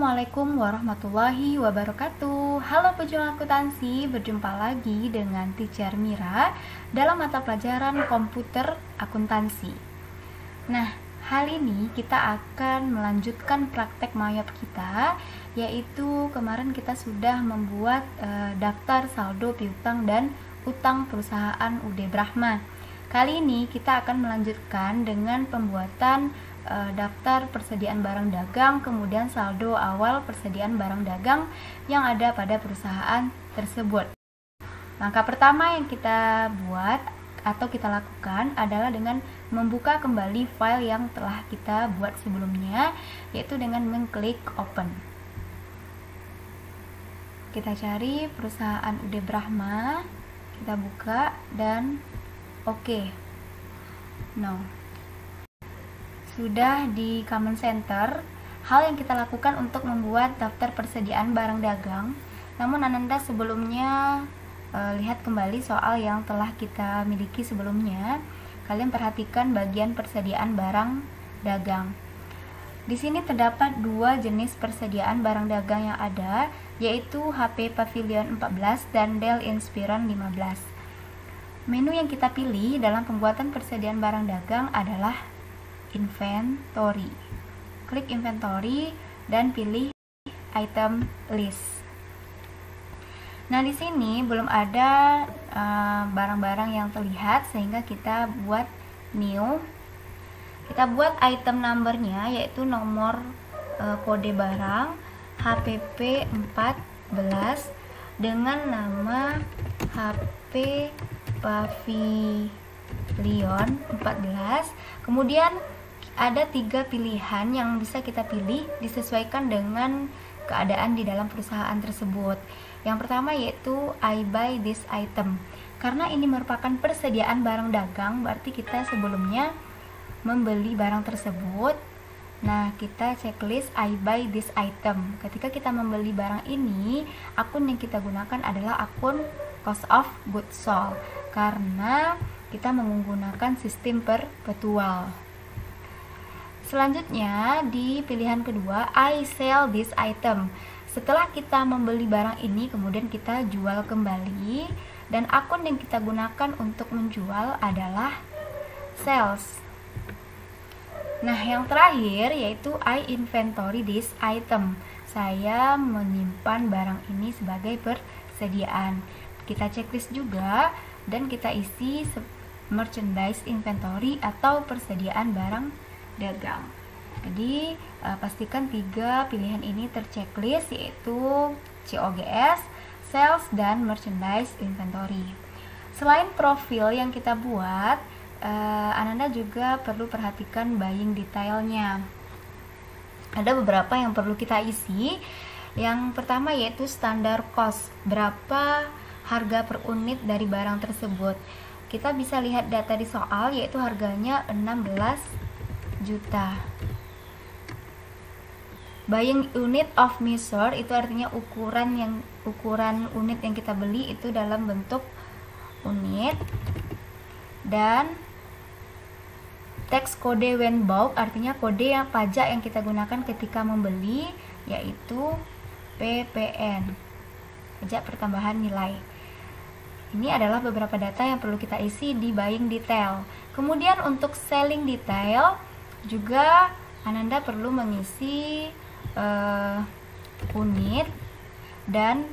Assalamualaikum warahmatullahi wabarakatuh. Halo pejuang akuntansi, berjumpa lagi dengan Teacher Mira dalam mata pelajaran komputer akuntansi. Nah, hari ini kita akan melanjutkan praktek mayop kita, yaitu kemarin kita sudah membuat daftar saldo piutang dan utang perusahaan UD Brahma. Kali ini kita akan melanjutkan dengan pembuatan daftar persediaan barang dagang, kemudian saldo awal persediaan barang dagang yang ada pada perusahaan tersebut. Langkah pertama yang kita buat atau kita lakukan adalah dengan membuka kembali file yang telah kita buat sebelumnya, yaitu dengan mengklik open. Kita cari perusahaan UD Brahma, kita buka dan oke. Sudah di Command Center. Hal yang kita lakukan untuk membuat daftar persediaan barang dagang. Namun Ananda sebelumnya lihat kembali soal yang telah kita miliki sebelumnya. Kalian perhatikan bagian persediaan barang dagang. Di sini terdapat dua jenis persediaan barang dagang yang ada, yaitu HP Pavilion 14 dan Dell Inspiron 15. Menu yang kita pilih dalam pembuatan persediaan barang dagang adalah Inventory. Klik Inventory dan pilih Item List. Nah, di sini belum ada barang-barang yang terlihat sehingga kita buat New. Kita buat item numbernya, yaitu nomor kode barang HPP 14 dengan nama HP Pavilion 14. Kemudian ada 3 pilihan yang bisa kita pilih disesuaikan dengan keadaan di dalam perusahaan tersebut. Yang pertama yaitu I buy this item. Karena ini merupakan persediaan barang dagang, berarti kita sebelumnya membeli barang tersebut. Nah, kita checklist I buy this item. Ketika kita membeli barang ini, akun yang kita gunakan adalah akun cost of goods sold, karena kita menggunakan sistem perpetual. Selanjutnya di pilihan kedua, I sell this item. Setelah kita membeli barang ini, kemudian kita jual kembali, dan akun yang kita gunakan untuk menjual adalah sales. Nah, yang terakhir yaitu I inventory this item. Saya menyimpan barang ini sebagai persediaan. Kita checklist juga dan kita isi merchandise inventory atau persediaan barang dagang. Jadi pastikan 3 pilihan ini terchecklist, yaitu COGS, sales, dan merchandise inventory. Selain profil yang kita buat, Ananda juga perlu perhatikan buying detailnya. Ada beberapa yang perlu kita isi. Yang pertama yaitu standar cost, berapa harga per unit dari barang tersebut. Kita bisa lihat data di soal, yaitu harganya 16 juta. Buying unit of measure itu artinya ukuran unit yang kita beli itu dalam bentuk unit. Dan tax kode when bought artinya kode yang pajak yang kita gunakan ketika membeli, yaitu PPN, pajak pertambahan nilai. Ini adalah beberapa data yang perlu kita isi di buying detail. Kemudian untuk selling detail juga Ananda perlu mengisi unit dan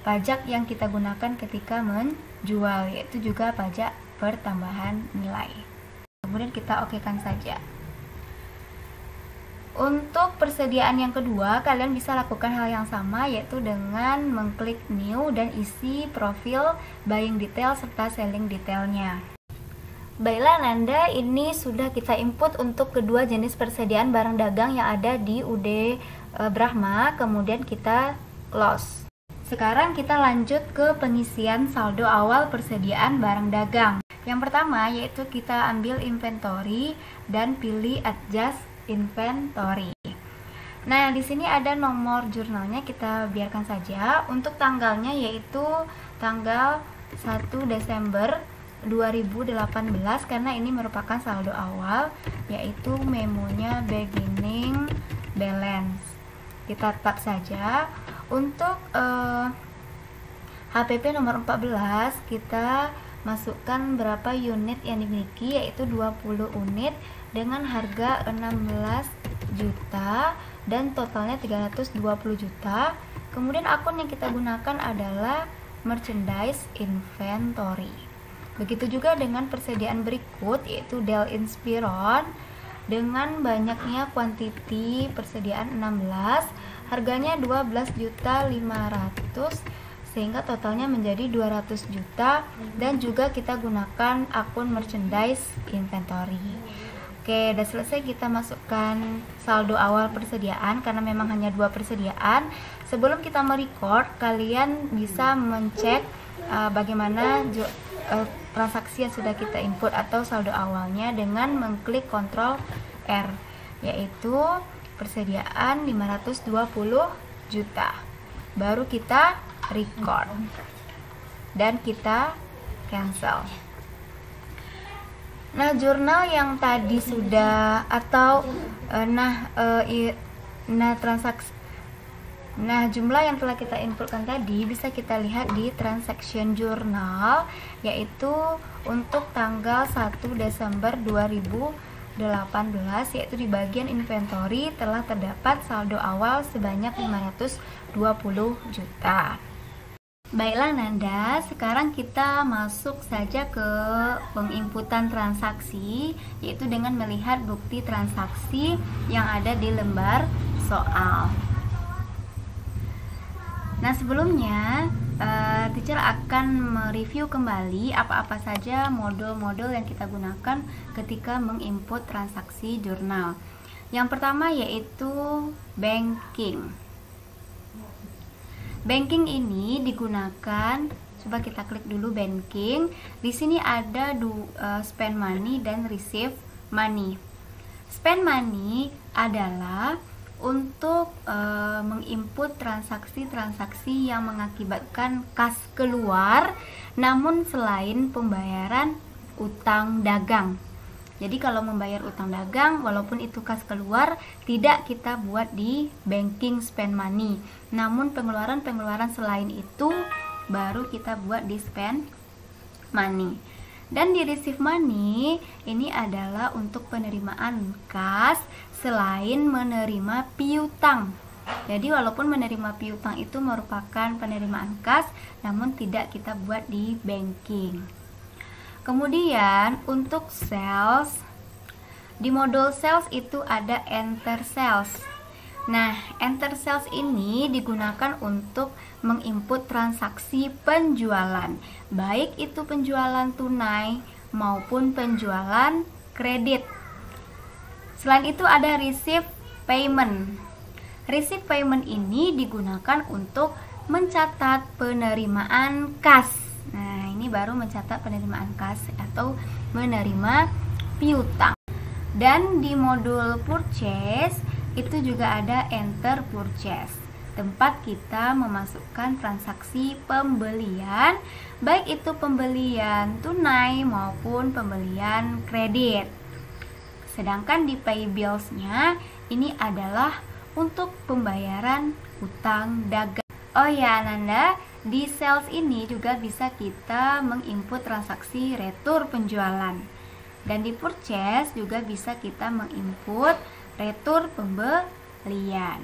pajak yang kita gunakan ketika menjual, yaitu juga pajak pertambahan nilai. Kemudian kita okekan saja. Untuk persediaan yang kedua, kalian bisa lakukan hal yang sama, yaitu dengan mengklik new dan isi profil buying detail serta selling detailnya. Baiklah Ananda, ini sudah kita input untuk kedua jenis persediaan barang dagang yang ada di UD Brahma, kemudian kita close. Sekarang kita lanjut ke pengisian saldo awal persediaan barang dagang. Yang pertama yaitu kita ambil inventory dan pilih adjust inventory. Nah, di sini ada nomor jurnalnya, kita biarkan saja. Untuk tanggalnya yaitu tanggal 1 Desember 2018 karena ini merupakan saldo awal, yaitu memonya beginning balance. kita tap saja. Untuk HPP nomor 14 kita masukkan berapa unit yang dimiliki, yaitu 20 unit dengan harga 16 juta dan totalnya 320 juta. Kemudian akun yang kita gunakan adalah merchandise inventory. Begitu juga dengan persediaan berikut, yaitu Dell Inspiron dengan banyaknya kuantiti persediaan 16, harganya 12.500.000 sehingga totalnya menjadi 200 juta, dan juga kita gunakan akun merchandise inventory. Oke, udah selesai kita masukkan saldo awal persediaan karena memang hanya 2 persediaan. Sebelum kita merecord, kalian bisa mencek bagaimana transaksi yang sudah kita input atau saldo awalnya dengan mengklik Ctrl R, yaitu persediaan 520 juta. Baru kita record dan kita cancel. Nah, jurnal yang tadi sudah atau jumlah yang telah kita inputkan tadi bisa kita lihat di transaction journal, yaitu untuk tanggal 1 Desember 2018, yaitu di bagian inventory telah terdapat saldo awal sebanyak 520 juta. Baiklah Nanda, sekarang kita masuk saja ke penginputan transaksi, yaitu dengan melihat bukti transaksi yang ada di lembar soal. Nah, sebelumnya teacher akan mereview kembali apa-apa saja modul-modul yang kita gunakan ketika menginput transaksi jurnal. Yang pertama yaitu banking. Banking ini digunakan, coba kita klik dulu banking. Di sini ada spend money dan receive money. Spend money adalah untuk menginput transaksi-transaksi yang mengakibatkan kas keluar, namun selain pembayaran utang dagang. Jadi kalau membayar utang dagang, walaupun itu kas keluar, tidak kita buat di banking spend money. Namun pengeluaran-pengeluaran selain itu baru kita buat di spend money. Dan di receive money ini adalah untuk penerimaan kas selain menerima piutang. Jadi walaupun menerima piutang itu merupakan penerimaan kas, namun tidak kita buat di banking. Kemudian untuk sales, di modul sales itu ada enter sales. Nah, enter sales ini digunakan untuk menginput transaksi penjualan, baik itu penjualan tunai maupun penjualan kredit. Selain itu ada receive payment. Receive payment ini digunakan untuk mencatat penerimaan kas. Nah, ini baru mencatat penerimaan kas atau menerima piutang. Dan di modul purchase itu juga ada enter purchase, tempat kita memasukkan transaksi pembelian, baik itu pembelian tunai maupun pembelian kredit. Sedangkan di pay bills-nya ini adalah untuk pembayaran utang dagang. Oh ya Ananda, di sales ini juga bisa kita menginput transaksi retur penjualan. Dan di purchase juga bisa kita menginput retur pembelian.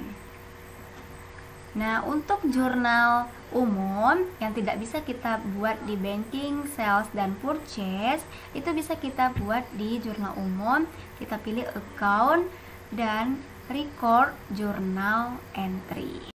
Nah, untuk jurnal umum yang tidak bisa kita buat di banking, sales, dan purchase, itu bisa kita buat di jurnal umum. Kita pilih account dan record journal entry.